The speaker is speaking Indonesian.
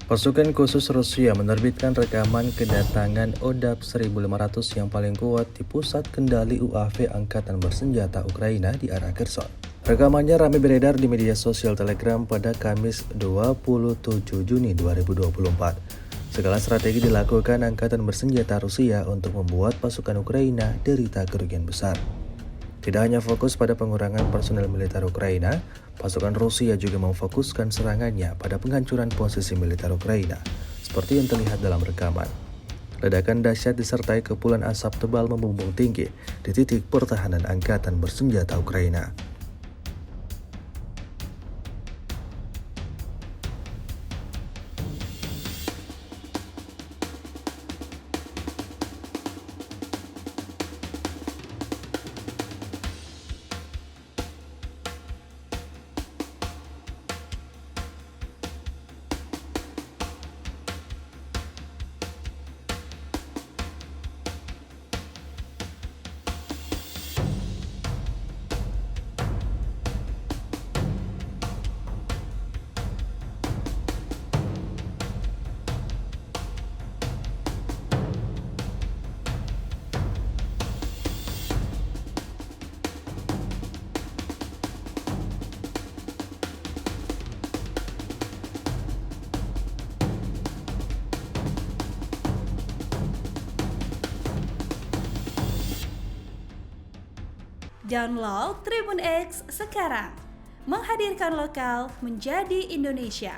Pasukan khusus Rusia menerbitkan rekaman kedatangan Odap 1500 yang paling kuat di pusat kendali UAV Angkatan Bersenjata Ukraina di arah Kherson. Rekamannya ramai beredar di media sosial Telegram pada Kamis 27 Juni 2024. Segala strategi dilakukan Angkatan Bersenjata Rusia untuk membuat pasukan Ukraina derita kerugian besar. Tidak hanya fokus pada pengurangan personel militer Ukraina, pasukan Rusia juga memfokuskan serangannya pada penghancuran posisi militer Ukraina, seperti yang terlihat dalam rekaman. Ledakan dahsyat disertai kepulan asap tebal membumbung tinggi di titik pertahanan Angkatan Bersenjata Ukraina. Download Tribun X sekarang, menghadirkan lokal menjadi Indonesia.